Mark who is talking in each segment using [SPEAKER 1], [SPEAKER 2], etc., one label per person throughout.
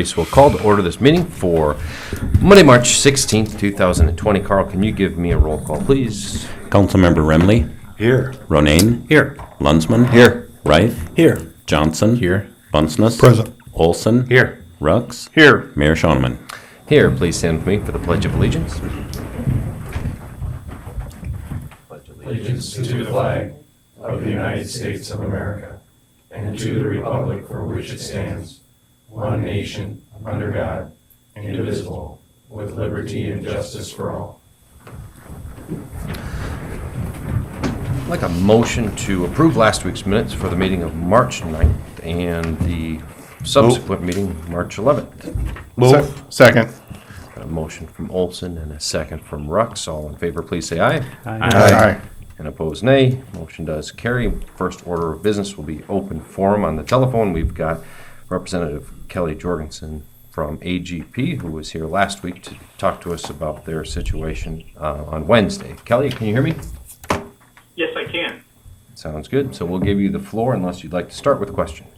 [SPEAKER 1] So we'll call to order this meeting for Monday, March 16th, 2020. Carl, can you give me a roll call, please?
[SPEAKER 2] Councilmember Remley.
[SPEAKER 3] Here.
[SPEAKER 2] Ronayne.
[SPEAKER 3] Here.
[SPEAKER 2] Lunzman.
[SPEAKER 3] Here.
[SPEAKER 2] Reif.
[SPEAKER 3] Here.
[SPEAKER 2] Johnson.
[SPEAKER 3] Here.
[SPEAKER 2] Bunceness.
[SPEAKER 3] Present.
[SPEAKER 2] Olson.
[SPEAKER 3] Here.
[SPEAKER 2] Rux.
[SPEAKER 3] Here.
[SPEAKER 2] Mayor Schaunaman.
[SPEAKER 1] Here, please stand with me for the Pledge of Allegiance.
[SPEAKER 4] Allegiance to the flag of the United States of America and to the republic for which it stands, one nation, under God, indivisible, with liberty and justice for all.
[SPEAKER 1] I'd like a motion to approve last week's minutes for the meeting of March 9th and the subsequent meeting, March 11th.
[SPEAKER 3] Move. Second.
[SPEAKER 1] Got a motion from Olson and a second from Rux. All in favor, please say aye.
[SPEAKER 3] Aye.
[SPEAKER 1] And opposed, nay. Motion does carry. First order of business will be open forum on the telephone. We've got Representative Kelly Jorgensen from AGP, who was here last week to talk to us about their situation on Wednesday. Kelly, can you hear me?
[SPEAKER 5] Yes, I can.
[SPEAKER 1] Sounds good. So we'll give you the floor unless you'd like to start with questions.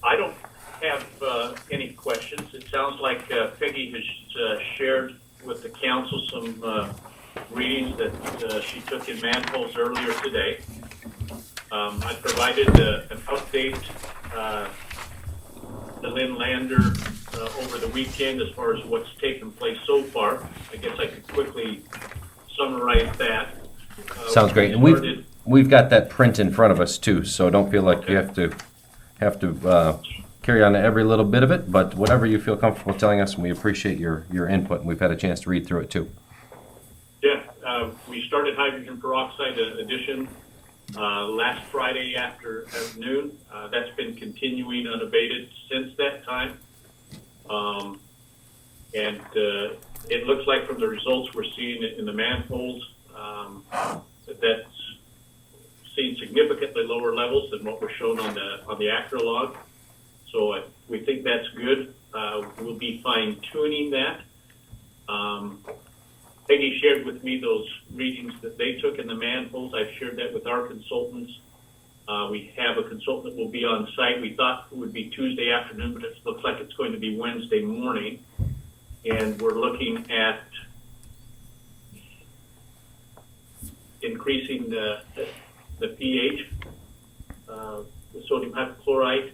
[SPEAKER 5] I don't have any questions. It sounds like Peggy has shared with the council some readings that she took in manholes earlier today. I provided an update to Lynn Lander over the weekend as far as what's taken place so far. I guess I could quickly summarize that.
[SPEAKER 1] Sounds great. And we've got that print in front of us too, so don't feel like you have to carry on every little bit of it, but whatever you feel comfortable telling us, and we appreciate your input, and we've had a chance to read through it too.
[SPEAKER 5] Yeah, we started hydrogen peroxide addition last Friday afternoon. That's been continuing unabated since that time. And it looks like from the results we're seeing in the manholes, that's seen significantly lower levels than what were shown on the acrolog. So we think that's good. We'll be fine tuning that. Peggy shared with me those readings that they took in the manholes. I've shared that with our consultants. We have a consultant that will be on site. We thought it would be Tuesday afternoon, but it looks like it's going to be Wednesday morning. And we're looking at increasing the pH, the sodium hypochlorite,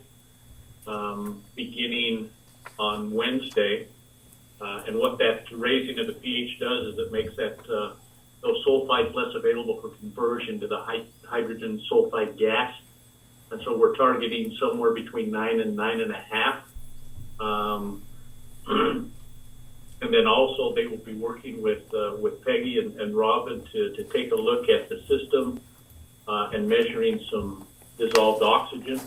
[SPEAKER 5] beginning on Wednesday. And what that raising of the pH does is it makes that those sulfides less available for conversion to the hydrogen sulfide gas. And so we're targeting somewhere between 9 and 9.5. And then also they will be working with Peggy and Robin to take a look at the system and measuring some dissolved oxygen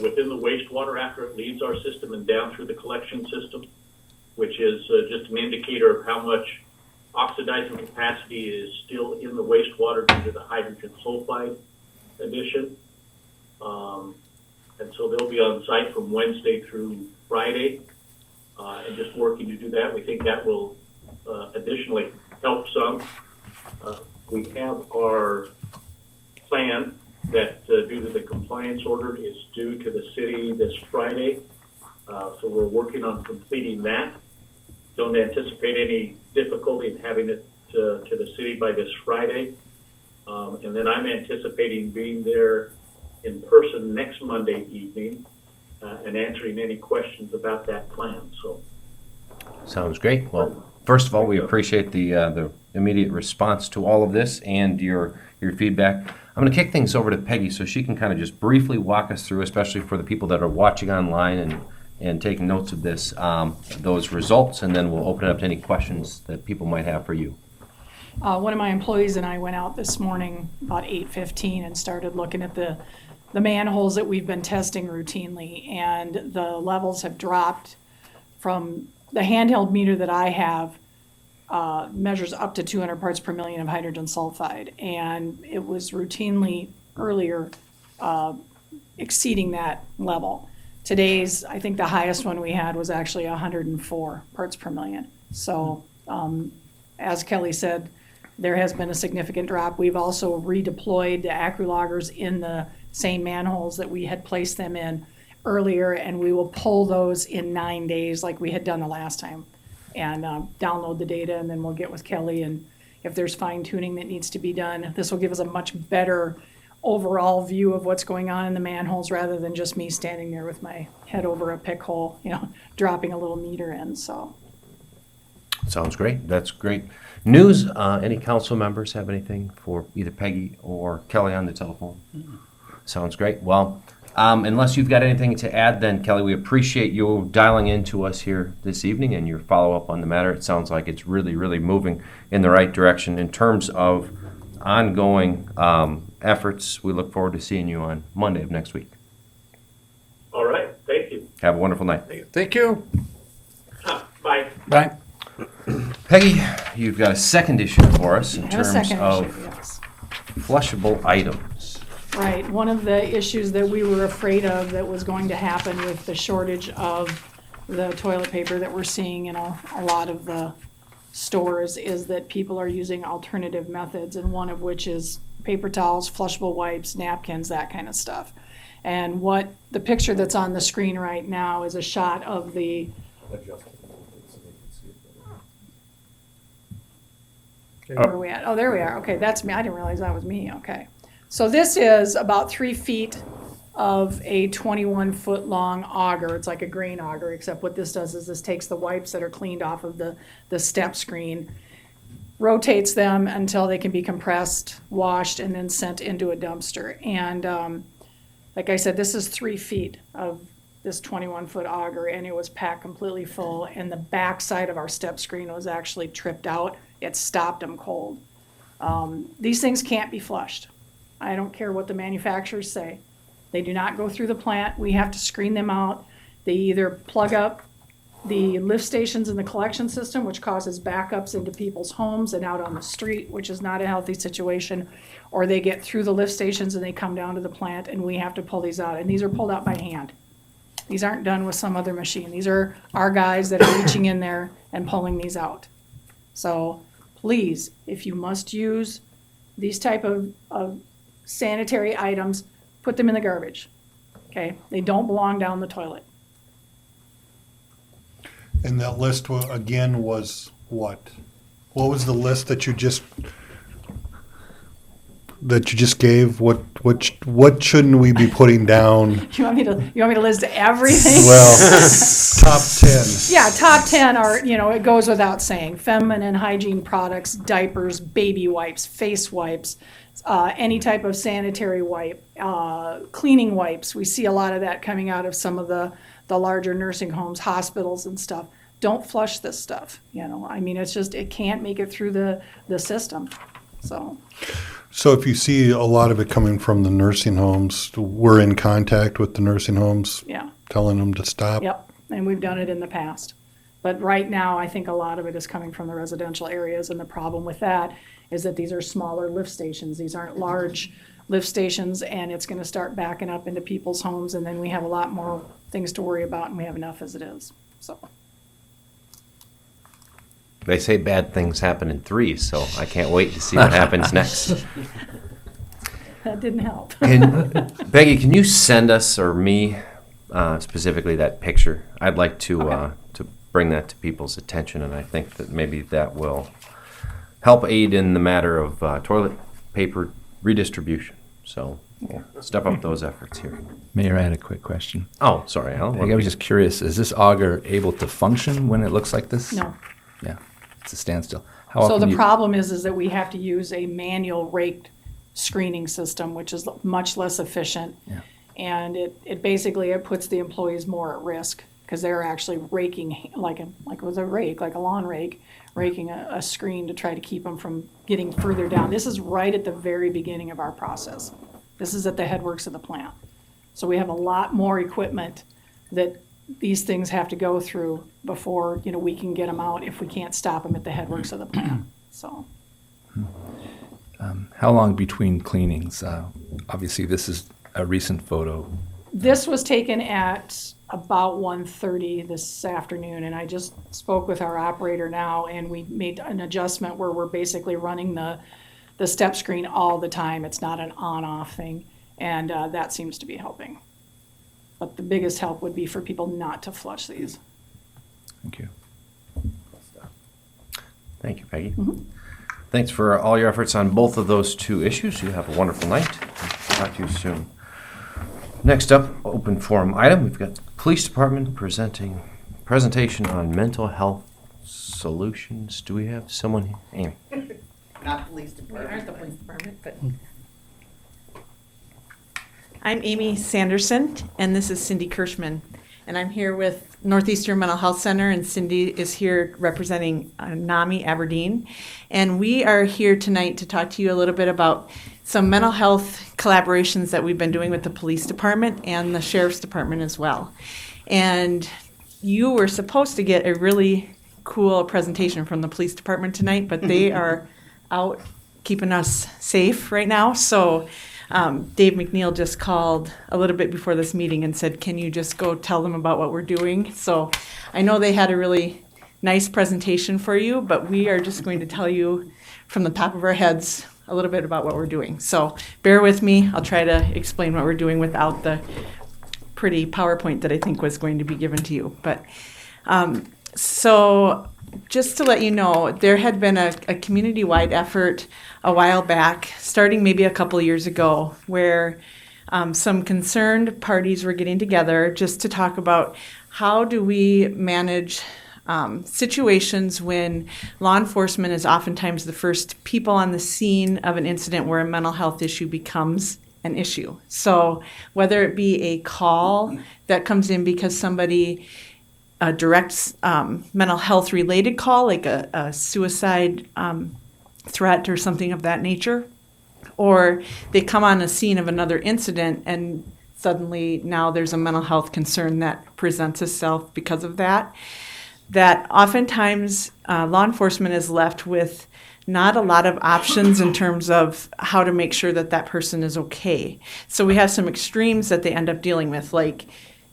[SPEAKER 5] within the wastewater after it leaves our system and down through the collection system, which is just an indicator of how much oxidizing capacity is still in the wastewater due to the hydrogen sulfide addition. And so they'll be on site from Wednesday through Friday and just working to do that. We think that will additionally help some. We have our plan that due to the compliance order is due to the city this Friday. So we're working on completing that. Don't anticipate any difficulty in having it to the city by this Friday. And then I'm anticipating being there in person next Monday evening and answering any questions about that plan. So,
[SPEAKER 1] sounds great. Well, first of all, we appreciate the immediate response to all of this and your feedback. I'm going to kick things over to Peggy so she can kind of just briefly walk us through, especially for the people that are watching online and taking notes of this, those results, and then we'll open it up to any questions that people might have for you.
[SPEAKER 6] One of my employees and I went out this morning about 8:15 and started looking at the manholes that we've been testing routinely, and the levels have dropped from the handheld meter that I have measures up to 200 parts per million of hydrogen sulfide, and it was routinely earlier exceeding that level. Today's, I think the highest one we had was actually 104 parts per million. So as Kelly said, there has been a significant drop. We've also redeployed the acrylogers in the same manholes that we had placed them in earlier, and we will pull those in 9 days like we had done the last time, and download the data, and then we'll get with Kelly, and if there's fine tuning that needs to be done, this will give us a much better overall view of what's going on in the manholes rather than just me standing there with my head over a pick hole, dropping a little meter in, so.
[SPEAKER 1] Sounds great. That's great news. Any council members have anything for either Peggy or Kelly on the telephone? Sounds great. Well, unless you've got anything to add, then Kelly, we appreciate you dialing in to us here this evening and your follow-up on the matter. It sounds like it's really, really moving in the right direction in terms of ongoing efforts. We look forward to seeing you on Monday of next week.
[SPEAKER 5] All right, thank you.
[SPEAKER 1] Have a wonderful night.
[SPEAKER 3] Thank you.
[SPEAKER 5] Bye.
[SPEAKER 3] Bye.
[SPEAKER 1] Peggy, you've got a second issue for us in
[SPEAKER 6] I have a
[SPEAKER 1] terms
[SPEAKER 6] second
[SPEAKER 1] of
[SPEAKER 6] issue, yes.
[SPEAKER 1] flushable items.
[SPEAKER 6] Right, one of the issues that we were afraid of that was going to happen with the shortage of the toilet paper that we're seeing in a lot of the stores is that people are using alternative methods, and one of which is paper towels, flushable wipes, napkins, that kind of stuff. And what the picture that's on the screen right now is a shot of the Where are we at? Oh, there we are. Okay, that's me. I didn't realize that was me. Okay. So this is about 3 feet of a 21-foot long auger. It's like a grain auger, except what this does is this takes the wipes that are cleaned off of the step screen, rotates them until they can be compressed, washed, and then sent into a dumpster. And like I said, this is 3 feet of this 21-foot auger, and it was packed completely full, and the back side of our step screen was actually tripped out. It stopped them cold. These things can't be flushed. I don't care what the manufacturers say. They do not go through the plant. We have to screen them out. They either plug up the lift stations in the collection system, which causes backups into people's homes and out on the street, which is not a healthy situation, or they get through the lift stations and they come down to the plant, and we have to pull these out. And these are pulled out by hand. These aren't done with some other machine. These are our guys that are reaching in there and pulling these out. So please, if you must use these type of sanitary items, put them in the garbage, okay? They don't belong down the toilet.
[SPEAKER 7] And that list again was what? What was the list that you just gave? What shouldn't we be putting down?
[SPEAKER 6] You want me to list everything?
[SPEAKER 7] Well, top 10.
[SPEAKER 6] Yeah, top 10 are, it goes without saying. Feminine hygiene products, diapers, baby wipes, face wipes, any type of sanitary wipe, cleaning wipes. We see a lot of that coming out of some of the larger nursing homes, hospitals and stuff. Don't flush this stuff, it's just, it can't make it through the system, so.
[SPEAKER 7] So if you see a lot of it coming from the nursing homes, we're in contact with the nursing homes,
[SPEAKER 6] Yeah,
[SPEAKER 7] telling them to stop?
[SPEAKER 6] yep, and we've done it in the past. But right now, I think a lot of it is coming from the residential areas, and the problem with that is that these are smaller lift stations. These aren't large lift stations, and it's gonna start backing up into people's homes, and then we have a lot more things to worry about, and we have enough as it is, so.
[SPEAKER 1] They say bad things happen in threes, so I can't wait to see what happens next.
[SPEAKER 6] That didn't help.
[SPEAKER 1] Peggy, can you send us, or me specifically, that picture? I'd like to bring that to people's attention, and I think that maybe that will help aid in the matter of toilet paper redistribution. So we'll step up those efforts here.
[SPEAKER 2] Mayor, I had a quick question.
[SPEAKER 1] Oh, sorry, Alan.
[SPEAKER 2] I was just curious, is this auger able to function when it looks like this?
[SPEAKER 6] No.
[SPEAKER 2] Yeah, it's a standstill. How
[SPEAKER 6] So
[SPEAKER 2] often
[SPEAKER 6] the
[SPEAKER 2] do you-
[SPEAKER 6] problem is that we have to use a manual raked screening system, which is much less efficient.
[SPEAKER 2] Yeah.
[SPEAKER 6] And it basically puts the employees more at risk because they're actually raking, like with a rake, like a lawn rake, raking a screen to try to keep them from getting further down. This is right at the very beginning of our process. This is at the headworks of the plant. So we have a lot more equipment that these things have to go through before, we can get them out if we can't stop them at the headworks of the plant, so.
[SPEAKER 2] How long between cleanings? Obviously, this is a recent photo.
[SPEAKER 6] This was taken at about 1:30 this afternoon, and I just spoke with our operator now, and we made an adjustment where we're basically running the step screen all the time. It's not an on-off thing, and that seems to be helping. But the biggest help would be for people not to flush these.
[SPEAKER 2] Thank you.
[SPEAKER 1] Thank you, Peggy. Thanks for all your efforts on both of those two issues. You have a wonderful night. Talk to you soon. Next up, open forum item. We've got the Police Department presentation on mental health solutions. Do we have someone here? Amy.
[SPEAKER 8] Not police department. We aren't the police department, but. I'm Amy Sanderson, and this is Cindy Kirschman. And I'm here with Northeastern Mental Health Center, and Cindy is here representing NAMI Aberdeen. And we are here tonight to talk to you a little bit about some mental health collaborations that we've been doing with the police department and the sheriff's department as well. And you were supposed to get a really cool presentation from the police department tonight, but they are out keeping us safe right now. So Dave McNeil just called a little bit before this meeting and said, can you just go tell them about what we're doing? So I know they had a really nice presentation for you, but we are just going to tell you from the top of our heads a little bit about what we're doing. So bear with me. I'll try to explain what we're doing without the pretty PowerPoint that I think was going to be given to you. But so just to let you know, there had been a community-wide effort a while back, starting maybe a couple of years ago, where some concerned parties were getting together just to talk about how do we manage situations when law enforcement is oftentimes the first people on the scene of an incident where a mental health issue becomes an issue. So whether it be a call that comes in because somebody directs mental health related call, like a suicide threat or something of that nature, or they come on a scene of another incident and suddenly now there's a mental health concern that presents itself because of that, that oftentimes law enforcement is left with not a lot of options in terms of how to make sure that that person is okay. So we have some extremes that they end up dealing with, like,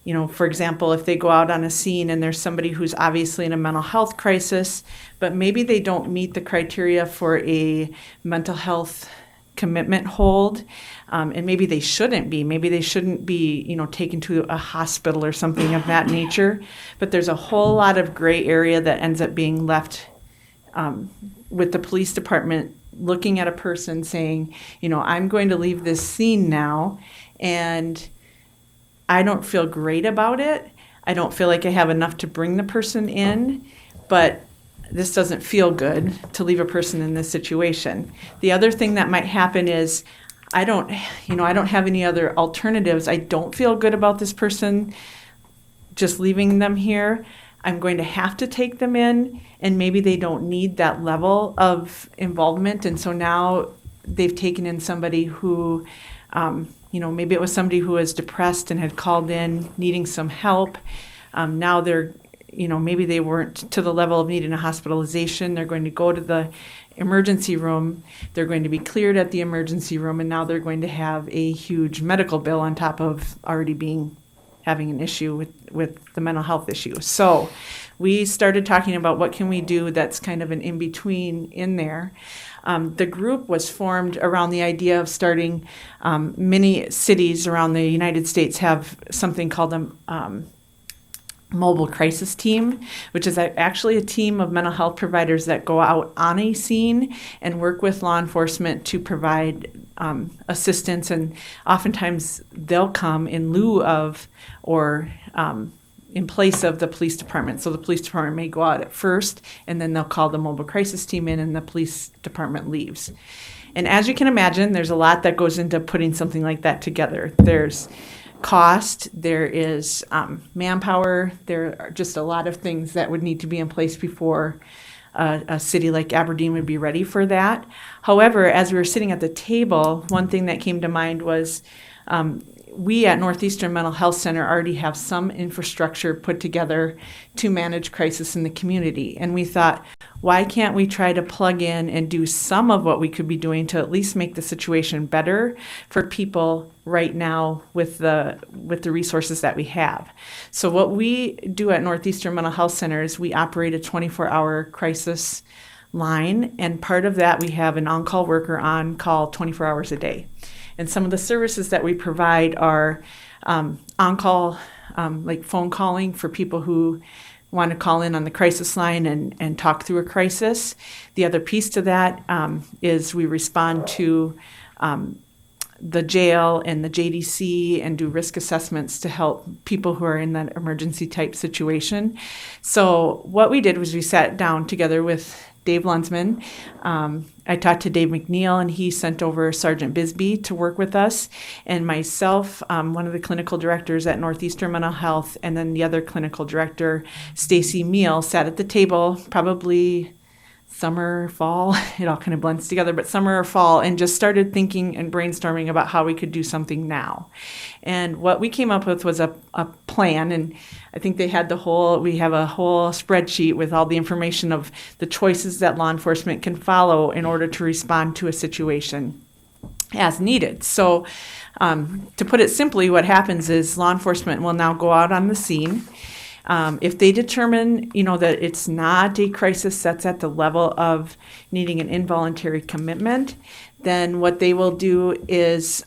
[SPEAKER 8] you know, for example, if they go out on a scene and there's somebody who's obviously in a mental health crisis, but maybe they don't meet the criteria for a mental health commitment hold, and maybe they shouldn't be. Maybe they shouldn't be, you know, taken to a hospital or something of that nature. But there's a whole lot of gray area that ends up being left with the police department looking at a person saying, you know, I'm going to leave this scene now, and I don't feel great about it. I don't feel like I have enough to bring the person in, but this doesn't feel good to leave a person in this situation. The other thing that might happen is I don't have any other alternatives. I don't feel good about this person just leaving them here. I'm going to have to take them in, and maybe they don't need that level of involvement. And so now they've taken in somebody who, maybe it was somebody who was depressed and had called in needing some help. Now they're, maybe they weren't to the level of needing a hospitalization. They're going to go to the emergency room. They're going to be cleared at the emergency room, and now they're going to have a huge medical bill on top of already having an issue with the mental health issue. So we started talking about what can we do that's kind of an in-between in there. The group was formed around the idea of starting, many cities around the United States have something called a mobile crisis team, which is actually a team of mental health providers that go out on a scene and work with law enforcement to provide assistance, and oftentimes they'll come in lieu of or in place of the police department. So the police department may go out at first, and then they'll call the mobile crisis team in, and the police department leaves. And as you can imagine, there's a lot that goes into putting something like that together. There's cost, there is manpower, there are just a lot of things that would need to be in place before a city like Aberdeen would be ready for that. However, as we were sitting at the table, one thing that came to mind was we at Northeastern Mental Health Center already have some infrastructure put together to manage crisis in the community. And we thought, why can't we try to plug in and do some of what we could be doing to at least make the situation better for people right now with the resources that we have. So what we do at Northeastern Mental Health Center is we operate a 24-hour crisis line, and part of that we have an on-call worker on call 24 hours a day. And some of the services that we provide are on-call, like phone calling for people who want to call in on the crisis line and talk through a crisis. The other piece to that is we respond to the jail and the JDC and do risk assessments to help people who are in that emergency type situation. So what we did was we sat down together with Dave Lunzman. I talked to Dave McNeil, and he sent over Sergeant Bisbee to work with us, and myself, one of the clinical directors at Northeastern Mental Health, and then the other clinical director, Stacy Meal, sat at the table probably summer, fall, it all kind of blends together, but summer or fall, and just started thinking and brainstorming about how we could do something now. And what we came up with was a plan, and I think we have a whole spreadsheet with all the information of the choices that law enforcement can follow in order to respond to a situation as needed. So to put it simply, what happens is law enforcement will now go out on the scene. If they determine, that it's not a crisis that's at the level of needing an involuntary commitment, then what they will do is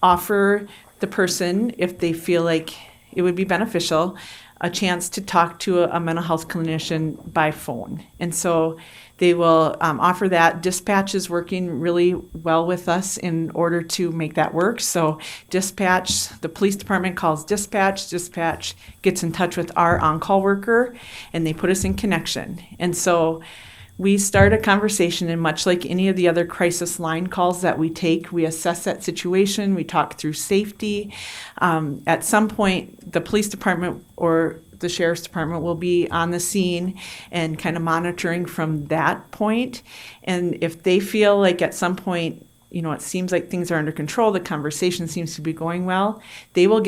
[SPEAKER 8] offer the person, if they feel like it would be beneficial, a chance to talk to a mental health clinician by phone. And so they will offer that. Dispatch is working really well with us in order to make that work. So dispatch, the police department calls dispatch gets in touch with our on-call worker, and they put us in connection. And so we start a conversation, and much like any of the other crisis line calls that we take, we assess that situation, we talk through safety. At some point, the police department or the sheriff's department will be on the scene and kind of monitoring from that point. And if they feel like at some point, it seems like things are under control, the conversation seems to be going well, they will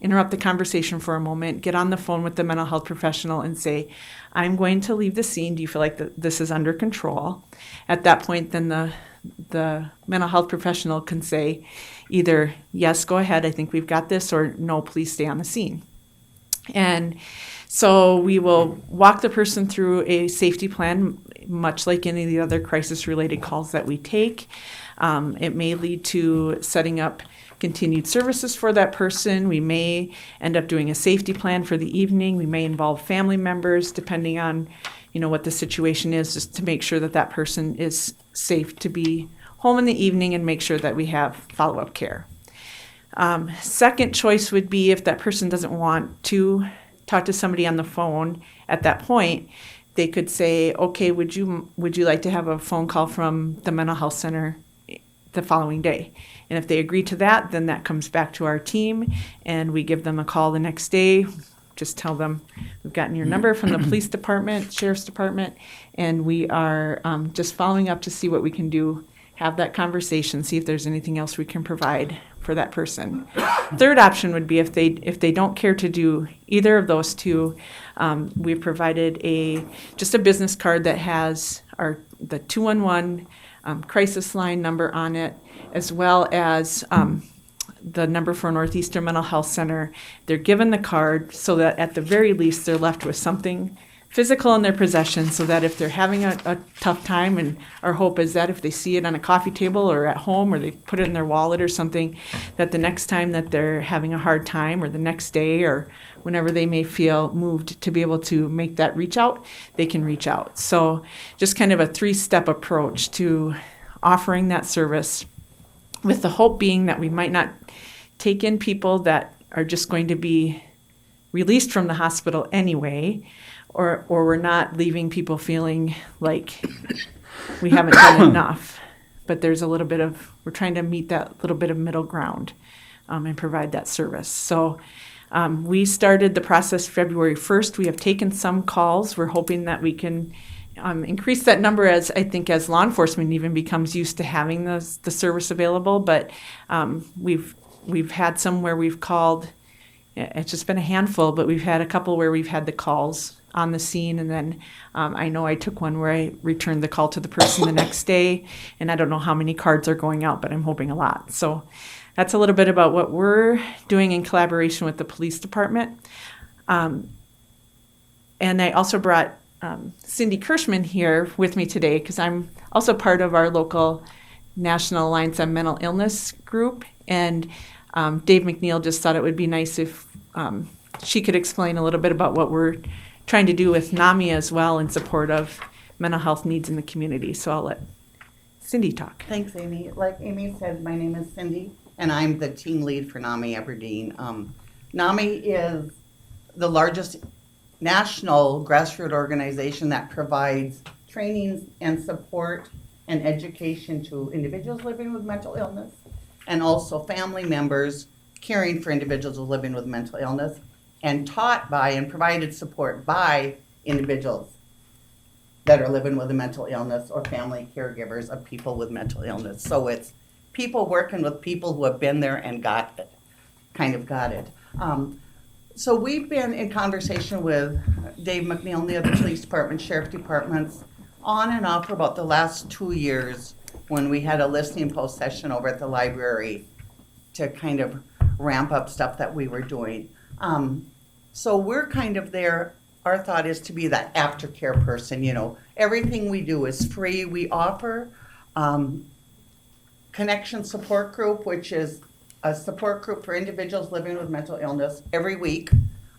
[SPEAKER 8] interrupt the conversation for a moment, get on the phone with the mental health professional and say, I'm going to leave the scene. Do you feel like this is under control? At that point, then the mental health professional can say either, yes, go ahead, I think we've got this, or no, please stay on the scene. And so we will walk the person through a safety plan, much like any of the other crisis-related calls that we take. It may lead to setting up continued services for that person. We may end up doing a safety plan for the evening. We may involve family members, depending on, what the situation is, just to make sure that that person is safe to be home in the evening and make sure that we have follow-up care. Second choice would be if that person doesn't want to talk to somebody on the phone at that point, they could say, okay, would you like to have a phone call from the mental health center the following day? And if they agree to that, then that comes back to our team, and we give them a call the next day. Just tell them, we've gotten your number from the police department, sheriff's department, and we are just following up to see what we can do, have that conversation, see if there's anything else we can provide for that person. Third option would be if they don't care to do either of those two, we've provided just a business card that has the 211 crisis line number on it, as well as the number for Northeastern Mental Health Center. They're given the card so that at the very least they're left with something physical in their possession, so that if they're having a tough time, and our hope is that if they see it on a coffee table or at home, or they put it in their wallet or something, that the next time that they're having a hard time, or the next day, or whenever they may feel moved to be able to make that reach out, they can reach out. So just kind of a 3-step approach to offering that service, with the hope being that we might not take in people that are just going to be released from the hospital anyway, or we're not leaving people feeling like we haven't done enough. But there's we're trying to meet that little bit of middle ground and provide that service. So we started the process February 1st. We have taken some calls. We're hoping that we can increase that number as law enforcement even becomes used to having the service available. But we've had some where we've called. It's just been a handful, but we've had a couple where we've had the calls on the scene, and then I know I took one where I returned the call to the person the next day, and I don't know how many cards are going out, but I'm hoping a lot. So that's a little bit about what we're doing in collaboration with the police department. And I also brought Cindy Kirschman here with me today, because I'm also part of our local National Alliance on Mental Illness group. And Dave McNeil just thought it would be nice if she could explain a little bit about what we're trying to do with NAMI as well in support of mental health needs in the community. So I'll let Cindy talk.
[SPEAKER 9] Thanks, Amy. Like Amy said, my name is Cindy, and I'm the team lead for NAMI Aberdeen. NAMI is the largest national grassroots organization that provides trainings and support and education to individuals living with mental illness and also family members caring for individuals living with mental illness, and taught by and provided support by individuals that are living with a mental illness or family caregivers of people with mental illness. So it's people working with people who have been there and got it. So we've been in conversation with Dave McNeil, the other police department, sheriff departments, on and off for about the last 2 years when we had a listening post session over at the library to kind of ramp up stuff that we were doing. So we're kind of there. Our thought is to be that aftercare person, you know. Everything we do is free. We offer Connection Support Group, which is a support group for individuals living with mental illness. Every week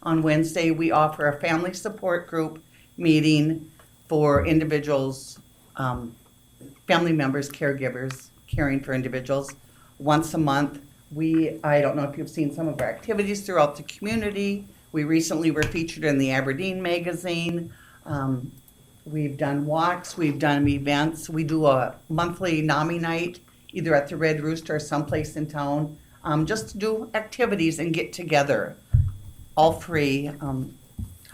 [SPEAKER 9] on Wednesday, we offer a family support group meeting for individuals, family members, caregivers, caring for individuals. Once a month, I don't know if you've seen some of our activities throughout the community. We recently were featured in the Aberdeen magazine. We've done walks, we've done events. We do a monthly NAMI night, either at the Red Rooster or someplace in town, just to do activities and get together, all free.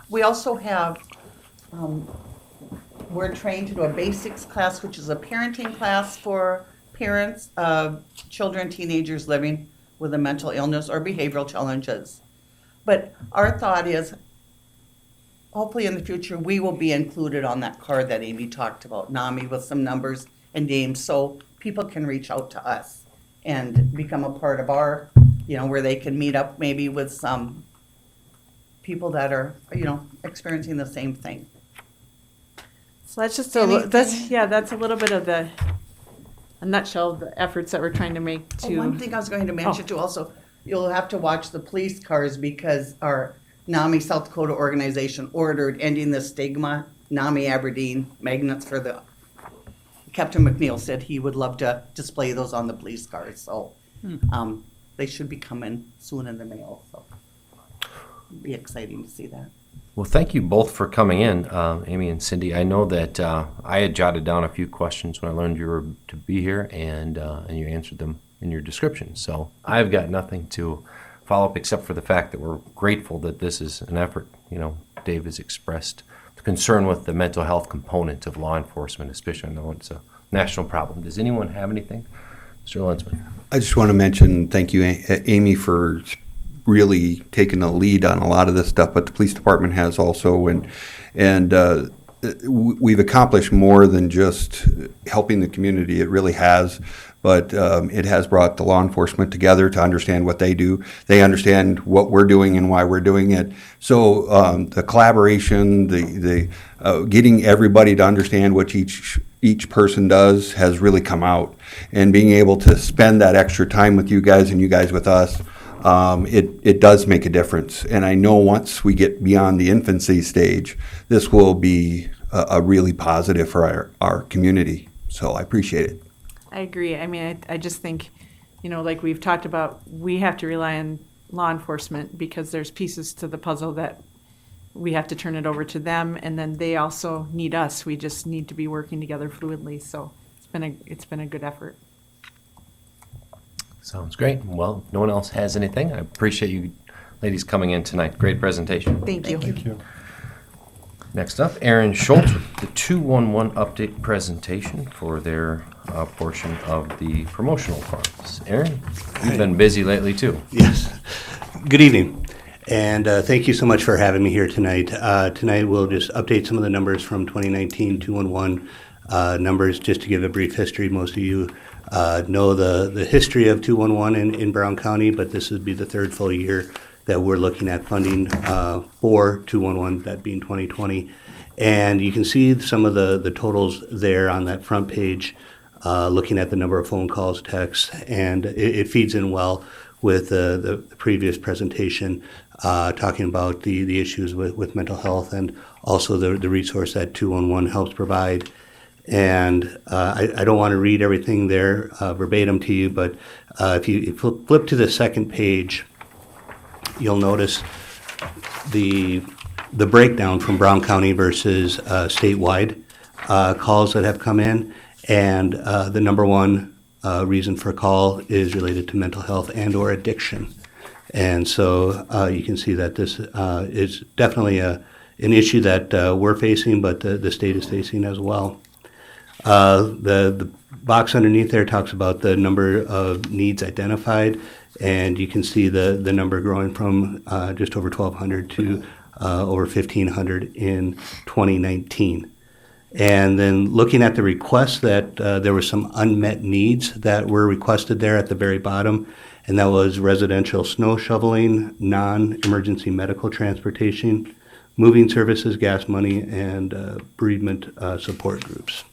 [SPEAKER 9] We also have, we're trained to do a basics class, which is a parenting class for parents of children, teenagers living with a mental illness or behavioral challenges. But our thought is, hopefully in the future, we will be included on that card that Amy talked about, NAMI, with some numbers and names, so people can reach out to us and become a part of our, where they can meet up maybe with some people that are, experiencing the same thing.
[SPEAKER 8] So that's just
[SPEAKER 9] Anything?
[SPEAKER 8] that's a little bit of a nutshell of the efforts that we're trying to make to.
[SPEAKER 9] One thing I was going to mention too, also, you'll have to watch the police cars because our NAMI South Dakota organization ordered Ending the Stigma, NAMI Aberdeen magnets for the, Captain McNeil said he would love to display those on the police cars, so they should be coming soon in the mail, so it'll be exciting to see that.
[SPEAKER 1] Well, thank you both for coming in, Amy and Cindy. I know that I had jotted down a few questions when I learned you were to be here, and you answered them in your description. So I've got nothing to follow up except for the fact that we're grateful that this is an effort. Dave has expressed the concern with the mental health component of law enforcement, especially. I know it's a national problem. Does anyone have anything? Mr. Lunzman.
[SPEAKER 10] I just want to mention thank you, Amy, for really taking the lead on a lot of this stuff, but the police department has also, and we've accomplished more than just helping the community. It really has, but it has brought the law enforcement together to understand what they do. They understand what we're doing and why we're doing it. So the collaboration, the getting everybody to understand what each person does has really come out, and being able to spend that extra time with you guys and you guys with us. It does make a difference, and I know once we get beyond the infancy stage, this will be a really positive for our community. So I appreciate it.
[SPEAKER 8] I agree. I mean, I just think, like we've talked about, we have to rely on law enforcement because there's pieces to the puzzle that we have to turn it over to them, and then they also need us. We just need to be working together fluidly. So it's been a good effort.
[SPEAKER 1] Sounds great. Well, if no one else has anything, I appreciate you ladies coming in tonight. Great presentation.
[SPEAKER 8] Thank you.
[SPEAKER 7] Thank you.
[SPEAKER 1] Next up, Aaron Schultz with the 211 update presentation for their portion of the promotional funds. Aaron, you've been busy lately too.
[SPEAKER 11] Yes. Good evening, and thank you so much for having me here tonight. Tonight we'll just update some of the numbers from 2019 211 numbers, just to give a brief history. Most of you know the history of 211 in Brown County, but this would be the third full year that we're looking at funding for 211, that being 2020. And you can see some of the totals there on that front page. looking at the number of phone calls, texts, and it feeds in well with the previous presentation, talking about the issues with mental health and also the resource that 211 helps provide. And I don't want to read everything there verbatim to you, but if you flip to the second page, you'll notice the breakdown from Brown County versus statewide calls that have come in. And the number one reason for call is related to mental health and or addiction. And so you can see that this is definitely an issue that we're facing, but the state is facing as well. The box underneath there talks about the number of needs identified, and you can see the number growing from just over 1,200 to over 1,500 in 2019. And then looking at the requests, that there were some unmet needs that were requested there at the very bottom, and that was residential snow shoveling, non-emergency medical transportation, moving services, gas money, and bereavement support groups.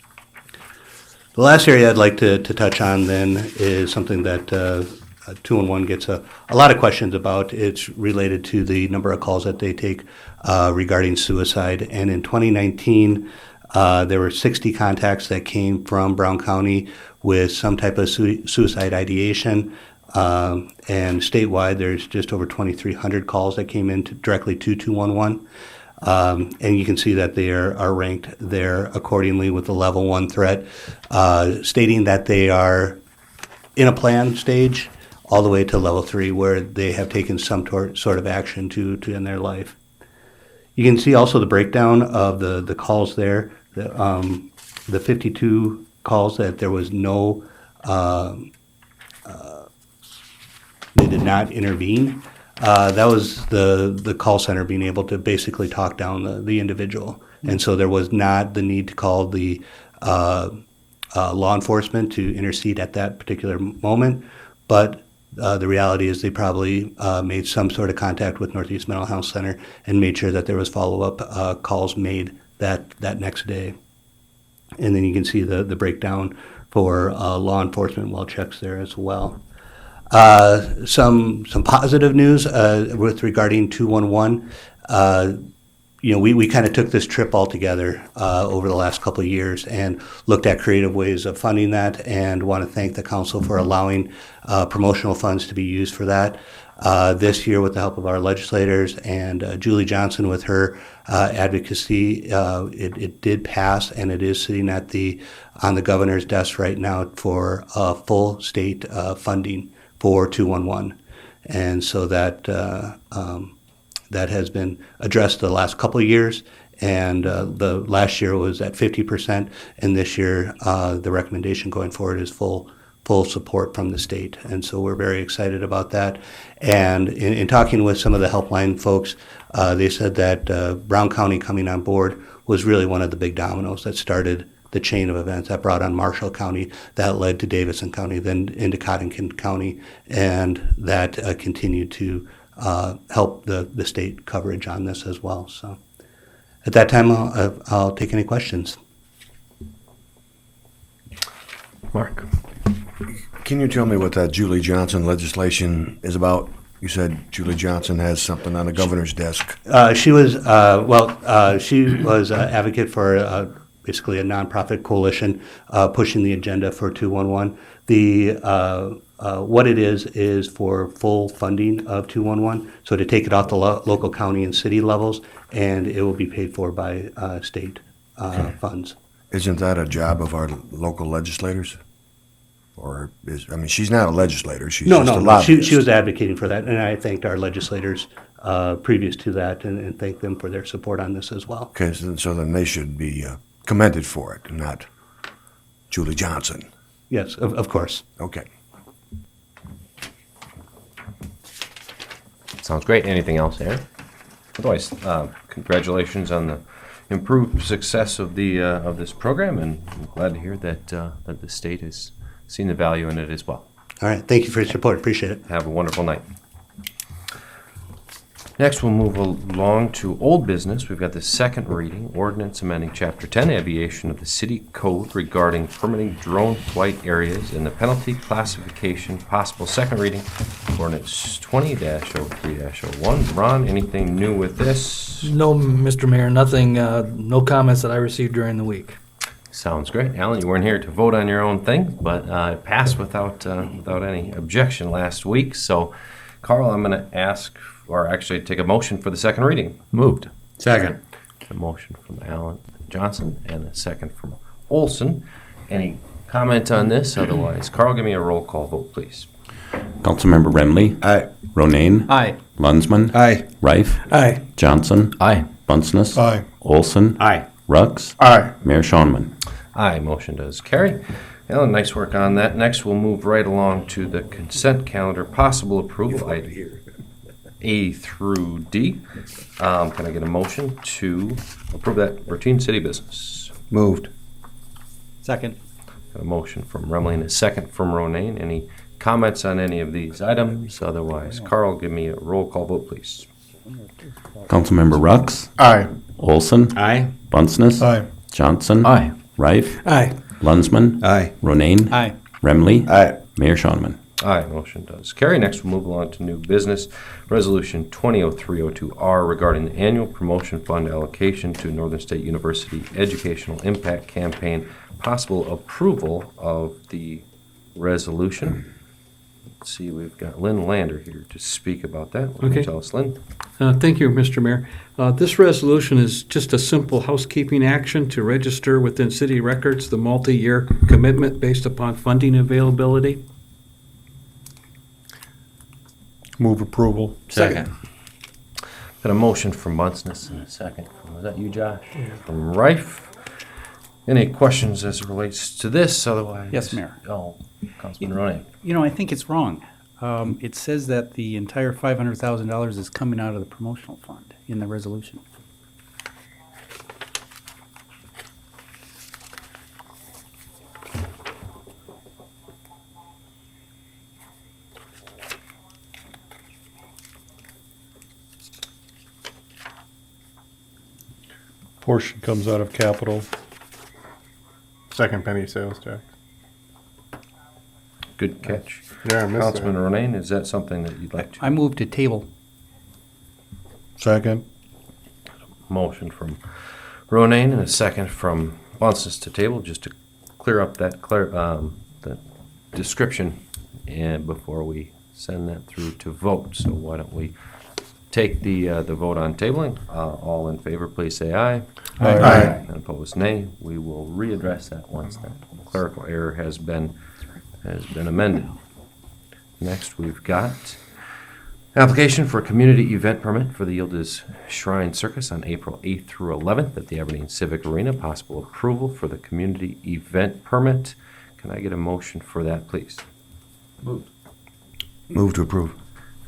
[SPEAKER 11] The last area I'd like to touch on then is something that 211 gets a lot of questions about. It's related to the number of calls that they take regarding suicide. And in 2019, there were 60 contacts that came from Brown County with some type of suicide ideation. And statewide, there's just over 2,300 calls that came in directly to 211. And you can see that they are ranked there accordingly with the level 1 threat, stating that they are in a plan stage all the way to level 3, where they have taken some sort of action to end their life. You can see also the breakdown of the calls there, the 52 calls that there was no, they did not intervene. That was the call center being able to basically talk down the individual. And so there was not the need to call the law enforcement to intercede at that particular moment. But the reality is they probably made some sort of contact with Northeast Mental Health Center and made sure that there was follow-up calls made that next day. And then you can see the breakdown for law enforcement well checks there as well. Some positive news with regarding 211. We kind of took this trip all together over the last couple of years and looked at creative ways of funding that, and want to thank the council for allowing promotional funds to be used for that. This year, with the help of our legislators and Julie Johnson with her advocacy, it did pass, and it is sitting on the governor's desk right now for full state funding for 211. And so that has been addressed the last couple of years, and the last year was at 50%, and this year the recommendation going forward is full support from the state. And so we're very excited about that. And in talking with some of the helpline folks, they said that Brown County coming on board was really one of the big dominoes that started the chain of events that brought on Marshall County, that led to Davidson County, then into Cottington County, and that continued to help the state coverage on this as well. So at that time, I'll take any questions.
[SPEAKER 1] Mark?
[SPEAKER 3] Can you tell me what that Julie Johnson legislation is about? You said Julie Johnson has something on the governor's desk.
[SPEAKER 11] She was she was an advocate for basically a nonprofit coalition pushing the agenda for 211. What it is for full funding of 211, so to take it off the local county and city levels, and it will be paid for by state funds.
[SPEAKER 3] Isn't that a job of our local legislators? Or she's not a legislator. She's just a lobbyist.
[SPEAKER 11] She was advocating for that, and I thanked our legislators previous to that, and thanked them for their support on this as well.
[SPEAKER 3] Okay, so then they should be commended for it, not Julie Johnson.
[SPEAKER 11] Yes, of course.
[SPEAKER 3] Okay.
[SPEAKER 1] Sounds great. Anything else, Aaron? Otherwise, congratulations on the improved success of this program, and I'm glad to hear that the state has seen the value in it as well.
[SPEAKER 11] All right. Thank you for your support. Appreciate it.
[SPEAKER 1] Have a wonderful night. Next, we'll move along to old business. We've got the second reading, ordinance amending Chapter 10, aviation of the city code regarding permitting drone flight areas and the penalty classification. Possible second reading, ordinance 20-03-01. Ron, anything new with this?
[SPEAKER 12] No, Mr. Mayor, nothing, no comments that I received during the week.
[SPEAKER 1] Sounds great. Alan, you weren't here to vote on your own thing, but it passed without any objection last week. So, Carl, I'm going to ask, or actually take a motion for the second reading.
[SPEAKER 2] Moved.
[SPEAKER 10] Second.
[SPEAKER 1] A motion from Alan Johnson and a second from Olson. Any comment on this? Otherwise, Carl, give me a roll call vote, please.
[SPEAKER 13] Councilmember Remley.
[SPEAKER 10] Aye.
[SPEAKER 13] Ronayne.
[SPEAKER 12] Aye.
[SPEAKER 13] Lunzman.
[SPEAKER 10] Aye.
[SPEAKER 13] Rife.
[SPEAKER 12] Aye.
[SPEAKER 13] Johnson.
[SPEAKER 2] Aye.
[SPEAKER 13] Bunceness.
[SPEAKER 7] Aye.
[SPEAKER 13] Olson.
[SPEAKER 10] Aye.
[SPEAKER 13] Rux.
[SPEAKER 10] Aye.
[SPEAKER 13] Mayor Schaunaman.
[SPEAKER 1] Aye, motion does carry. Alan, nice work on that. Next, we'll move right along to the consent calendar. Possible approval, item A through D. Can I get a motion to approve that routine city business?
[SPEAKER 10] Moved.
[SPEAKER 12] Second.
[SPEAKER 1] Got a motion from Remley and a second from Ronayne. Any comments on any of these items? Otherwise, Carl, give me a roll call vote, please.
[SPEAKER 13] Councilmember Rux.
[SPEAKER 10] Aye.
[SPEAKER 13] Olson.
[SPEAKER 10] Aye.
[SPEAKER 13] Bunceness.
[SPEAKER 7] Aye.
[SPEAKER 13] Johnson.
[SPEAKER 2] Aye.
[SPEAKER 13] Rife.
[SPEAKER 12] Aye.
[SPEAKER 13] Lunzman.
[SPEAKER 10] Aye.
[SPEAKER 13] Ronayne.
[SPEAKER 12] Aye.
[SPEAKER 13] Remley.
[SPEAKER 10] Aye.
[SPEAKER 13] Mayor Schaunaman.
[SPEAKER 1] Aye, motion does carry. Next, we'll move along to new business. Resolution 200302R regarding the annual promotion fund allocation to Northern State University Educational Impact Campaign. Possible approval of the resolution. Let's see, we've got Lynn Lander here to speak about that. What can you
[SPEAKER 14] Okay.
[SPEAKER 1] tell us, Lynn?
[SPEAKER 14] Thank you, Mr. Mayor. This resolution is just a simple housekeeping action to register within city records the multi-year commitment based upon funding availability.
[SPEAKER 7] Move approval.
[SPEAKER 10] Second.
[SPEAKER 1] Got a motion from Bunceness and a second from, was that you, Josh? From Rife. Any questions as it relates to this? Otherwise?
[SPEAKER 15] Yes, Mayor.
[SPEAKER 1] Oh, Councilman Ronayne.
[SPEAKER 15] You know, I think it's wrong. It says that the entire $500,000 is coming out of the promotional fund in the resolution.
[SPEAKER 7] Portion comes out of capital.
[SPEAKER 4] Second penny sales tax.
[SPEAKER 1] Good catch.
[SPEAKER 4] Yeah, I missed
[SPEAKER 1] Councilman Ronayne, is that something that you'd like to?
[SPEAKER 15] I move to table.
[SPEAKER 7] Second.
[SPEAKER 1] Motion from Ronayne and a second from Bunceness to table, just to clear up that the description and before we send that through to vote. So why don't we take the vote on tabling? All in favor, please say aye.
[SPEAKER 7] Aye.
[SPEAKER 10] Aye.
[SPEAKER 1] And opposed, nay. We will readdress that once that clerical error has been amended. Next, we've got application for a community event permit for the Yildiz Shrine Circus on April 8th through 11th at the Aberdeen Civic Arena. Possible approval for the community event permit. Can I get a motion for that, please?
[SPEAKER 3] Move to approve.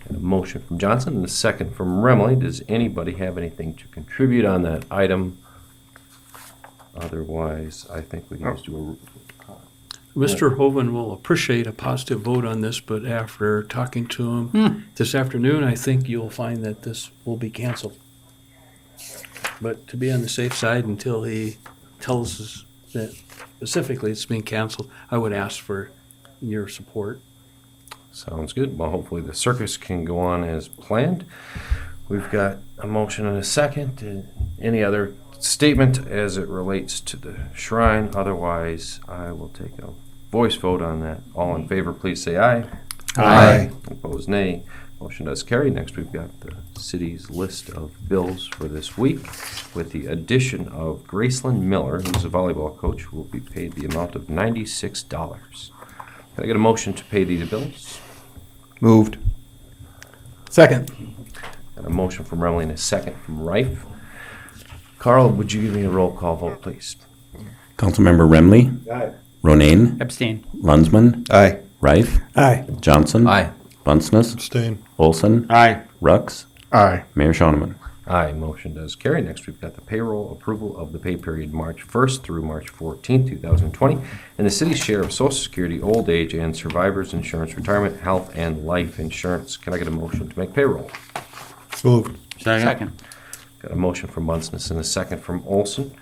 [SPEAKER 1] A motion from Johnson and a second from Remley. Does anybody have anything to contribute on that item? Otherwise, I think we can just do
[SPEAKER 14] Mr. Hoven will appreciate a positive vote on this, but after talking to him this afternoon, I think you'll find that this will be canceled. But to be on the safe side until he tells us that specifically it's being canceled, I would ask for your support.
[SPEAKER 1] Sounds good. Well, hopefully the circus can go on as planned. We've got a motion and a second. Any other statement as it relates to the shrine? Otherwise, I will take a voice vote on that. All in favor, please say aye.
[SPEAKER 10] Aye.
[SPEAKER 1] Opposed, nay. Motion does carry. Next, we've got the city's list of bills for this week with the addition of Gracelyn Miller, who's a volleyball coach, who will be paid the amount of $96. Can I get a motion to pay these bills?
[SPEAKER 10] Moved.
[SPEAKER 12] Second.
[SPEAKER 1] Got a motion from Remley and a second from Rife. Carl, would you give me a roll call vote, please?
[SPEAKER 13] Councilmember Remley.
[SPEAKER 10] Aye.
[SPEAKER 13] Ronayne.
[SPEAKER 15] Abstain.
[SPEAKER 13] Lunzman.
[SPEAKER 10] Aye.
[SPEAKER 13] Rife.
[SPEAKER 12] Aye.
[SPEAKER 13] Johnson.
[SPEAKER 2] Aye.
[SPEAKER 13] Bunceness.
[SPEAKER 7] Abstain.
[SPEAKER 13] Olson.
[SPEAKER 10] Aye.
[SPEAKER 13] Rux.
[SPEAKER 4] Aye.
[SPEAKER 13] Mayor Schaunaman.
[SPEAKER 1] Aye, motion does carry. Next, we've got the payroll approval of the pay period March 1st through March 14th, 2020, and the city's share of Social Security, old age, and survivors insurance, retirement, health, and life insurance. Can I get a motion to make payroll?
[SPEAKER 7] Moved.
[SPEAKER 15] Second.
[SPEAKER 1] Got a motion from Munson and a second from Olson.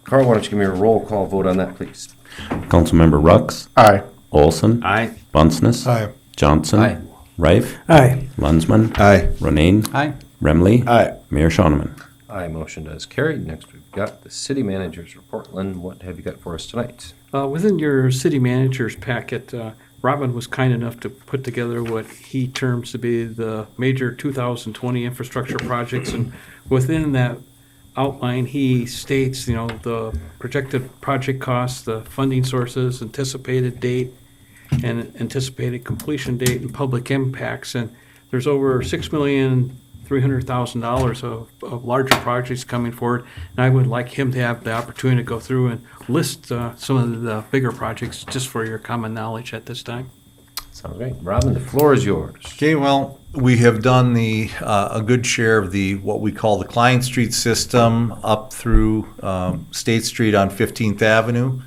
[SPEAKER 1] Carl, why don't you give me a roll call vote on that, please?
[SPEAKER 13] Councilmember Rux.
[SPEAKER 7] Aye.
[SPEAKER 13] Olson.
[SPEAKER 12] Aye.
[SPEAKER 13] Bunceness.
[SPEAKER 7] Aye.
[SPEAKER 13] Johnson.
[SPEAKER 12] Aye.
[SPEAKER 13] Rife.
[SPEAKER 12] Aye.
[SPEAKER 13] Lunzman.
[SPEAKER 10] Aye.
[SPEAKER 13] Ronayne.
[SPEAKER 15] Aye.
[SPEAKER 13] Remley.
[SPEAKER 3] Aye.
[SPEAKER 13] Mayor Schaunaman.
[SPEAKER 1] Aye, motion does carry. Next, we've got the city manager's report. Lynn, what have you got for us tonight?
[SPEAKER 14] Within your city manager's packet, Robin was kind enough to put together what he terms to be the major 2020 infrastructure projects, and within that outline, he states, the projected project costs, the funding sources, anticipated date, and anticipated completion date, and public impacts. And there's over $6,300,000 of larger projects coming forward. And I would like him to have the opportunity to go through and list some of the bigger projects just for your common knowledge at this time.
[SPEAKER 1] Sounds great. Robin, the floor is yours.
[SPEAKER 16] Okay, well, we have done a good share of what we call the Klein Street system up through State Street on 15th Avenue.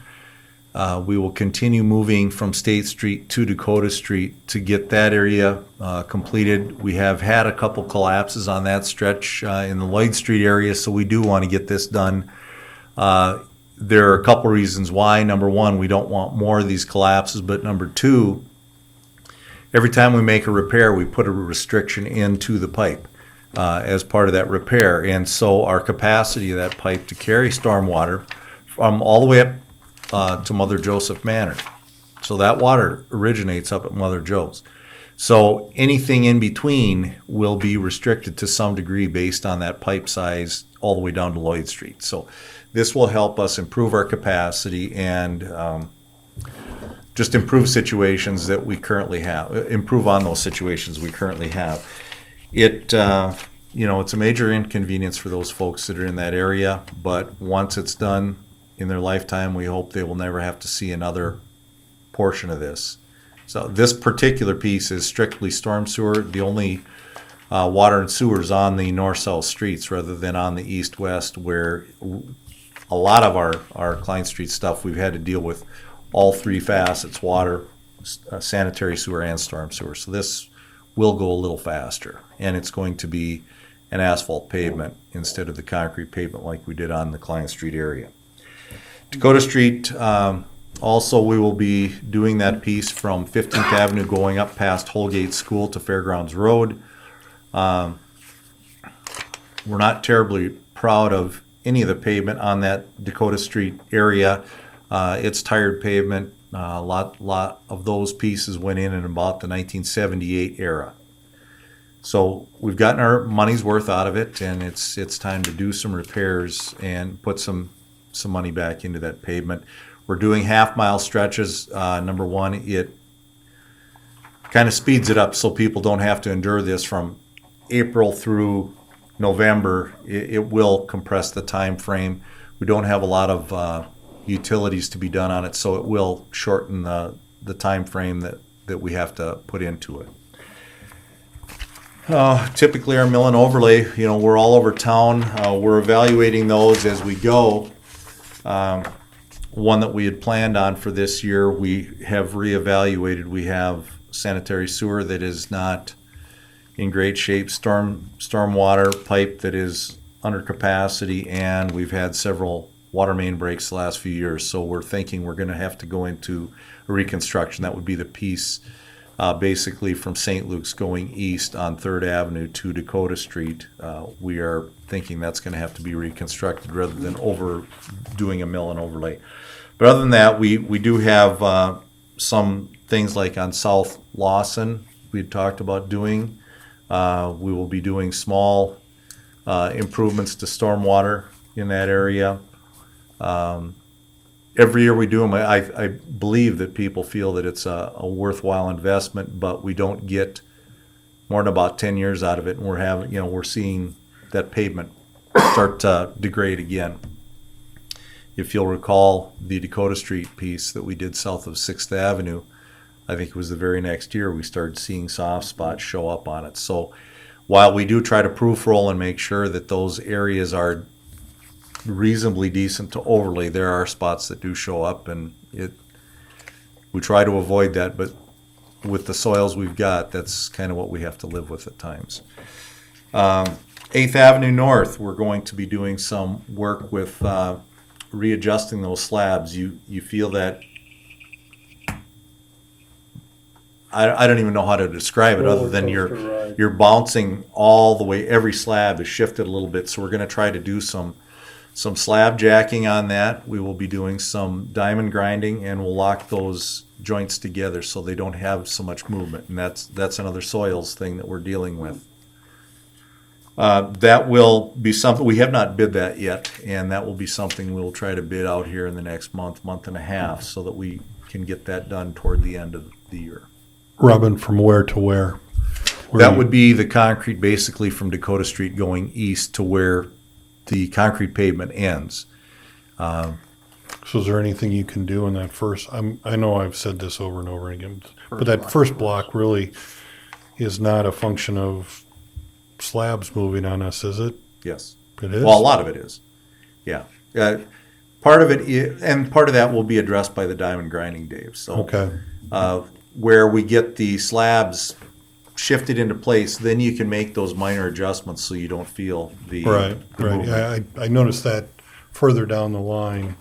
[SPEAKER 16] We will continue moving from State Street to Dakota Street to get that area completed. We have had a couple collapses on that stretch in the Lloyd Street area, so we do want to get this done. There are a couple reasons why. Number one, we don't want more of these collapses, but number two, every time we make a repair, we put a restriction into the pipe as part of that repair. And so our capacity of that pipe to carry stormwater from all the way up to Mother Joseph Manor. So that water originates up at Mother Joe's. So anything in between will be restricted to some degree based on that pipe size all the way down to Lloyd Street. So this will help us improve our capacity and just improve situations that we currently have, improve on those situations we currently have. It's a major inconvenience for those folks that are in that area, but once it's done in their lifetime, we hope they will never have to see another portion of this. So this particular piece is strictly storm sewer. The only water and sewer is on the north-south streets rather than on the east-west, where a lot of our Klein Street stuff we've had to deal with all three facets: water, sanitary sewer, and storm sewer. So this will go a little faster, and it's going to be an asphalt pavement instead of the concrete pavement like we did on the Klein Street area. Dakota Street, also we will be doing that piece from 15th Avenue going up past Holgate School to Fairgrounds Road. We're not terribly proud of any of the pavement on that Dakota Street area. It's tired pavement. A lot of those pieces went in about the 1978 era. So we've gotten our money's worth out of it, and it's time to do some repairs and put some money back into that pavement. We're doing half-mile stretches. Number one, it kind of speeds it up so people don't have to endure this from April through November. It will compress the time frame. We don't have a lot of utilities to be done on it, so it will shorten the time frame that we have to put into it. Typically our mill and overlay, we're all over town. We're evaluating those as we go. One that we had planned on for this year, we have reevaluated. We have sanitary sewer that is not in great shape, stormwater pipe that is under capacity, and we've had several water main breaks the last few years. So we're thinking we're going to have to go into a reconstruction. That would be the piece basically from St. Luke's going east on 3rd Avenue to Dakota Street. We are thinking that's going to have to be reconstructed rather than doing a mill and overlay. But other than that, we do have some things like on South Lawson we had talked about doing. We will be doing small improvements to stormwater in that area. Every year we do them. I believe that people feel that it's a worthwhile investment, but we don't get more than about 10 years out of it, and we're seeing that pavement start to degrade again. If you'll recall the Dakota Street piece that we did south of 6th Avenue, I think it was the very next year we started seeing soft spots show up on it. So while we do try to proof roll and make sure that those areas are reasonably decent to overlay, there are spots that do show up, and we try to avoid that, but with the soils we've got, that's kind of what we have to live with at times. 8th Avenue North, we're going to be doing some work with readjusting those slabs. You feel that, I don't even know how to describe it other than you're bouncing all the way, every slab is shifted a little bit, so we're going to try to do some slab jacking on that. We will be doing some diamond grinding, and we'll lock those joints together so they don't have so much movement, and that's another soils thing that we're dealing with. That will be something, we have not bid that yet, and that will be something we'll try to bid out here in the next month and a half, so that we can get that done toward the end of the year.
[SPEAKER 7] Robin, from where to where?
[SPEAKER 16] That would be the concrete basically from Dakota Street going east to where the concrete pavement ends.
[SPEAKER 7] So is there anything you can do in that first, I know I've said this over and over again, but that first block really is not a function of slabs moving on us, is it?
[SPEAKER 16] Yes.
[SPEAKER 7] It is?
[SPEAKER 16] Well, a lot of it is. Yeah. Part of it, and part of that will be addressed by the diamond grinding, Dave. So,
[SPEAKER 7] okay.
[SPEAKER 16] Where we get the slabs shifted into place, then you can make those minor adjustments so you don't feel the
[SPEAKER 7] right.
[SPEAKER 16] movement.
[SPEAKER 7] I noticed that further down the line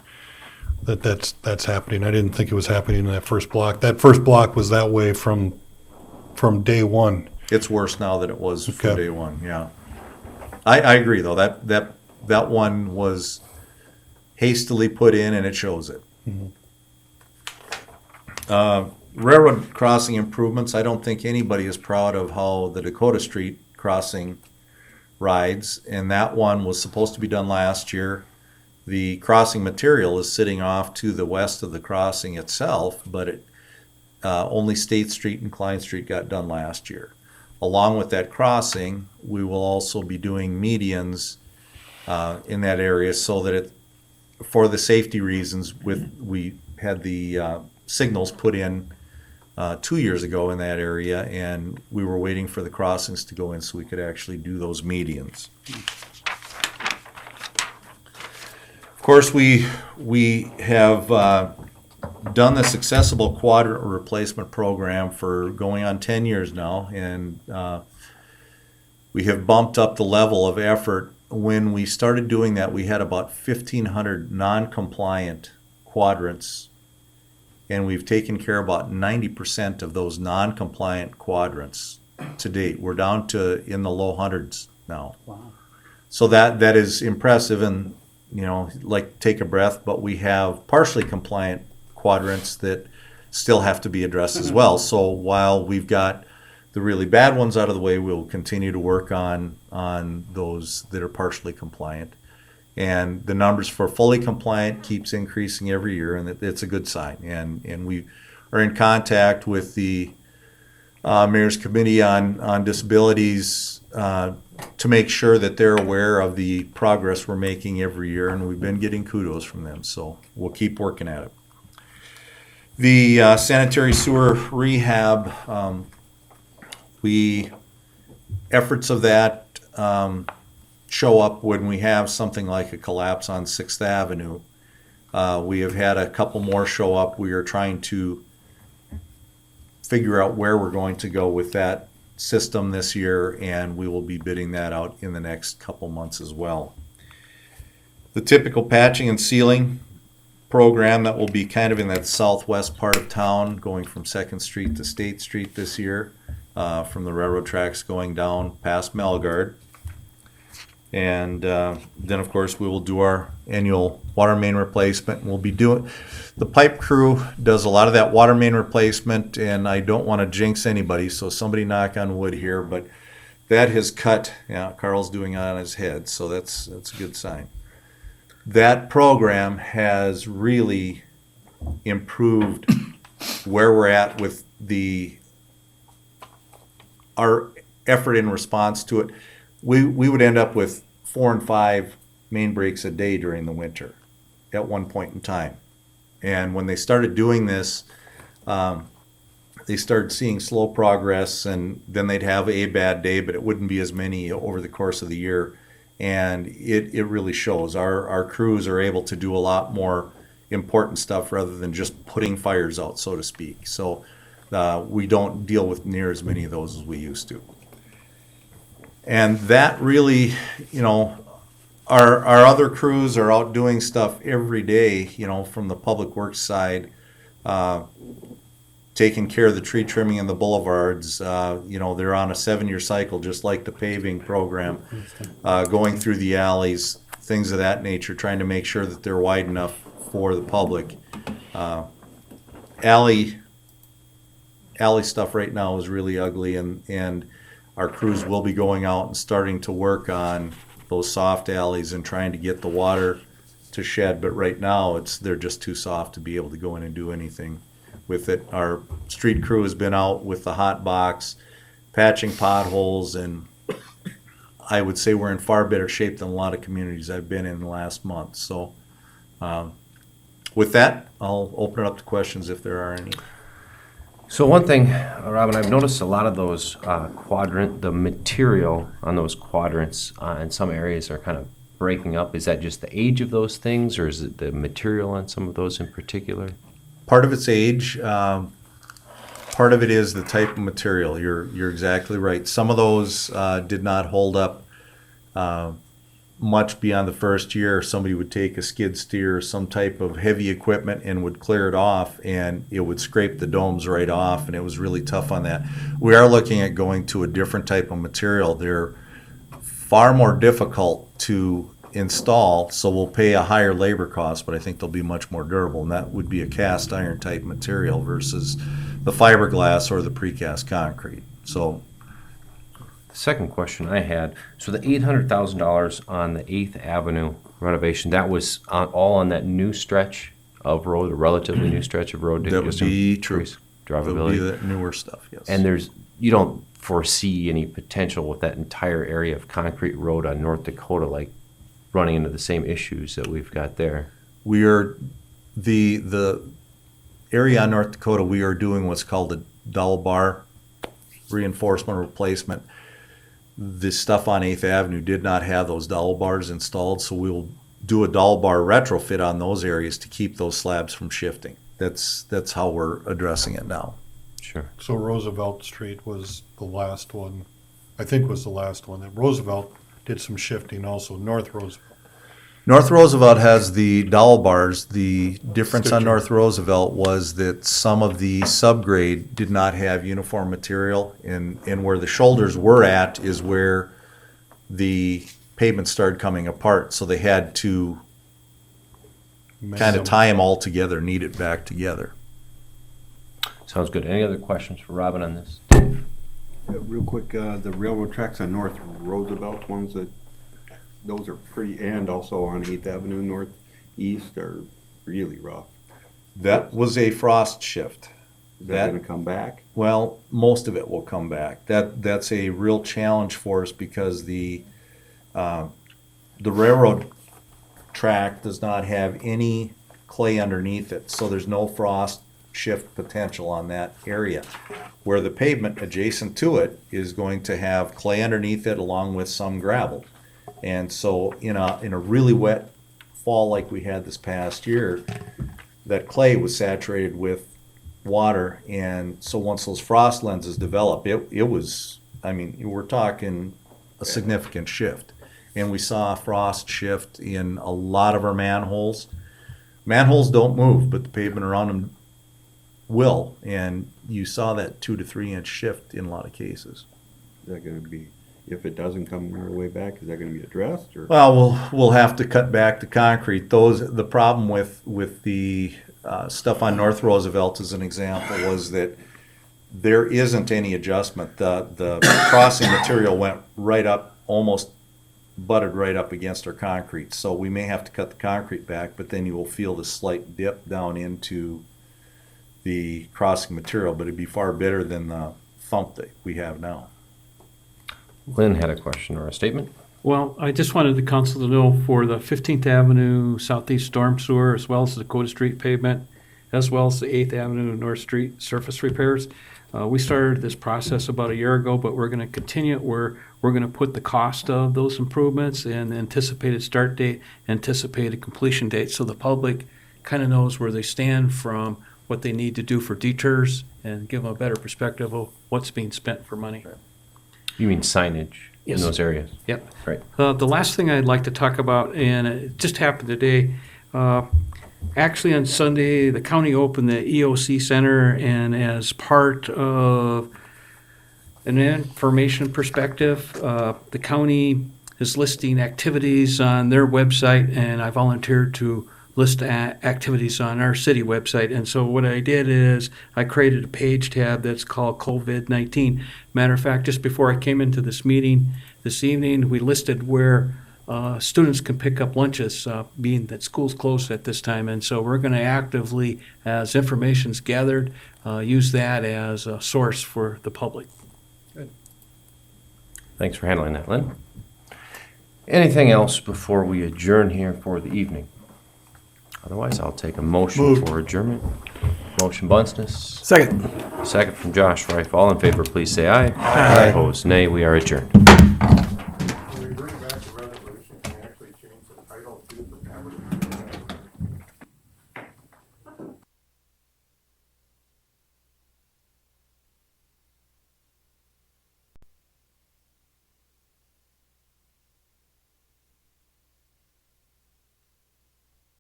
[SPEAKER 7] that's happening. I didn't think it was happening in that first block. That first block was that way from day one.
[SPEAKER 16] It's worse now than it was from day one. Yeah, I agree though. That one was hastily put in, and it shows it.
[SPEAKER 7] Mm-hmm.
[SPEAKER 16] Railroad crossing improvements. I don't think anybody is proud of how the Dakota Street crossing rides, and that one was supposed to be done last year. The crossing material is sitting off to the west of the crossing itself, but only State Street and Klein Street got done last year. Along with that crossing, we will also be doing medians in that area so that for the safety reasons, we had the signals put in 2 years ago in that area, and we were waiting for the crossings to go in so we could actually do those medians. Of course, we have done this accessible quadrant replacement program for going on 10 years now, and we have bumped up the level of effort. When we started doing that, we had about 1,500 non-compliant quadrants, and we've taken care of about 90% of those non-compliant quadrants to date. We're down to in the low hundreds now.
[SPEAKER 15] Wow.
[SPEAKER 16] So that is impressive, and like take a breath, but we have partially compliant quadrants that still have to be addressed as well. So while we've got the really bad ones out of the way, we'll continue to work on those that are partially compliant. And the numbers for fully compliant keeps increasing every year, and it's a good sign. And we are in contact with the Mayor's Committee on Disabilities to make sure that they're aware of the progress we're making every year, and we've been getting kudos from them, so we'll keep working at it. The sanitary sewer rehab, efforts of that show up when we have something like a collapse on 6th Avenue. We have had a couple more show up. We are trying to figure out where we're going to go with that system this year, and we will be bidding that out in the next couple months as well. The typical patching and sealing program that will be kind of in that southwest part of town, going from 2nd Street to State Street this year, from the railroad tracks going down past Melgard. And then, of course, we will do our annual water main replacement. We'll be doing, the pipe crew does a lot of that water main replacement, and I don't want to jinx anybody, so somebody knock on wood here, but that has cut, Carl's doing it on his head, so that's a good sign. That program has really improved where we're at with our effort in response to it. We would end up with 4 and 5 main breaks a day during the winter at one point in time. And when they started doing this, they started seeing slow progress, and then they'd have a bad day, but it wouldn't be as many over the course of the year. And it really shows. Our crews are able to do a lot more important stuff rather than just putting fires out, so to speak. So We don't deal with near as many of those as we used to. And that really, our other crews are out doing stuff every day, from the public works side, taking care of the tree trimming in the boulevards. They're on a 7-year cycle, just like the paving program, going through the alleys, things of that nature, trying to make sure that they're wide enough for the public. Alley stuff right now is really ugly, and our crews will be going out and starting to work on those soft alleys and trying to get the water to shed. But right now, they're just too soft to be able to go in and do anything with it. Our street crew has been out with the hot box, patching potholes, and I would say we're in far better shape than a lot of communities I've been in the last month. So with that, I'll open it up to questions if there are any.
[SPEAKER 1] So one thing, Robin, I've noticed a lot of those the material on those quadrants in some areas are kind of breaking up. Is that just the age of those things, or is it the material on some of those in particular?
[SPEAKER 16] Part of it's age. Part of it is the type of material. You're exactly right. Some of those did not hold up much beyond the first year. Somebody would take a skid steer, some type of heavy equipment, and would clear it off, and it would scrape the domes right off, and it was really tough on that. We are looking at going to a different type of material. They're far more difficult to install, so we'll pay a higher labor cost, but I think they'll be much more durable, and that would be a cast iron type material versus the fiberglass or the precast concrete. So
[SPEAKER 1] Second question I had, so the $800,000 on the 8th Avenue renovation, that was all on that new stretch of road, a relatively new stretch of road?
[SPEAKER 16] that would be true. That would be
[SPEAKER 1] Drivability?
[SPEAKER 16] the newer stuff, yes.
[SPEAKER 1] And you don't foresee any potential with that entire area of concrete road on North Dakota, like running into the same issues that we've got there?
[SPEAKER 16] We are, the area on North Dakota, we are doing what's called a dull bar reinforcement replacement. The stuff on 8th Avenue did not have those dowel bars installed, so we'll do a dowel bar retrofit on those areas to keep those slabs from shifting. That's how we're addressing it now.
[SPEAKER 1] Sure.
[SPEAKER 7] So Roosevelt Street was the last one, I think was the last one. That Roosevelt did some shifting also, North Roosevelt.
[SPEAKER 16] North Roosevelt has the dowel bars. The difference on
[SPEAKER 7] Stitching.
[SPEAKER 16] North Roosevelt was that some of the subgrade did not have uniform material, and where the shoulders were at is where the pavement started coming apart, so they had to kind of tie them all together, knead it back together.
[SPEAKER 1] Sounds good. Any other questions for Robin on this?
[SPEAKER 10] Real quick, the railroad tracks on North Roosevelt ones, those are pretty, and also on 8th Avenue Northeast are really rough.
[SPEAKER 16] That was a frost shift.
[SPEAKER 10] Is that going to come back?
[SPEAKER 16] Well, most of it will come back. That's a real challenge for us because the railroad track does not have any clay underneath it, so there's no frost shift potential on that area. Where the pavement adjacent to it is going to have clay underneath it along with some gravel. And so in a really wet fall like we had this past year, that clay was saturated with water, and so once those frost lenses develop, it was, I mean, we're talking a significant shift. And we saw a frost shift in a lot of our manholes. Manholes don't move, but the pavement around them will, and you saw that 2 to 3 inch shift in a lot of cases.
[SPEAKER 10] Is that going to be, if it doesn't come all the way back, is that going to be addressed? Or?
[SPEAKER 16] Well, we'll have to cut back the concrete. The problem with the stuff on North Roosevelt, as an example, was that there isn't any adjustment. The crossing material went right up, almost butted right up against our concrete. So we may have to cut the concrete back, but then you will feel the slight dip down into the crossing material, but it'd be far better than the thump that we have now.
[SPEAKER 1] Lynn had a question or a statement.
[SPEAKER 14] Well, I just wanted the council to know for the 15th Avenue Southeast Storm Sewer, as well as the Dakota Street pavement, as well as the 8th Avenue North Street surface repairs. We started this process about a year ago, but we're going to continue it where we're going to put the cost of those improvements and anticipated start date, anticipated completion date, so the public kind of knows where they stand from what they need to do for detours and give them a better perspective of what's being spent for money.
[SPEAKER 1] You mean signage in
[SPEAKER 14] Yes.
[SPEAKER 1] those areas?
[SPEAKER 14] Yep.
[SPEAKER 1] Right.
[SPEAKER 14] The last thing I'd like to talk about, and it just happened today, actually on Sunday, the county opened the EOC Center, and as part of an information perspective, the county is listing activities on their website, and I volunteered to list activities on our city website. And so what I did is I created a page tab that's called COVID-19. Matter of fact, just before I came into this meeting this evening, we listed where students can pick up lunches, being that school's closed at this time. And so we're going to actively, as information's gathered, use that as a source for the public.
[SPEAKER 1] Thanks for handling that, Lynn. Anything else before we adjourn here for the evening? Otherwise, I'll take a motion for adjournment. Motion Bunceness.
[SPEAKER 2] Second.
[SPEAKER 1] Second from Josh Reif. All in favor, please say aye.
[SPEAKER 2] Aye.
[SPEAKER 1] Opposed, nay. We are adjourned.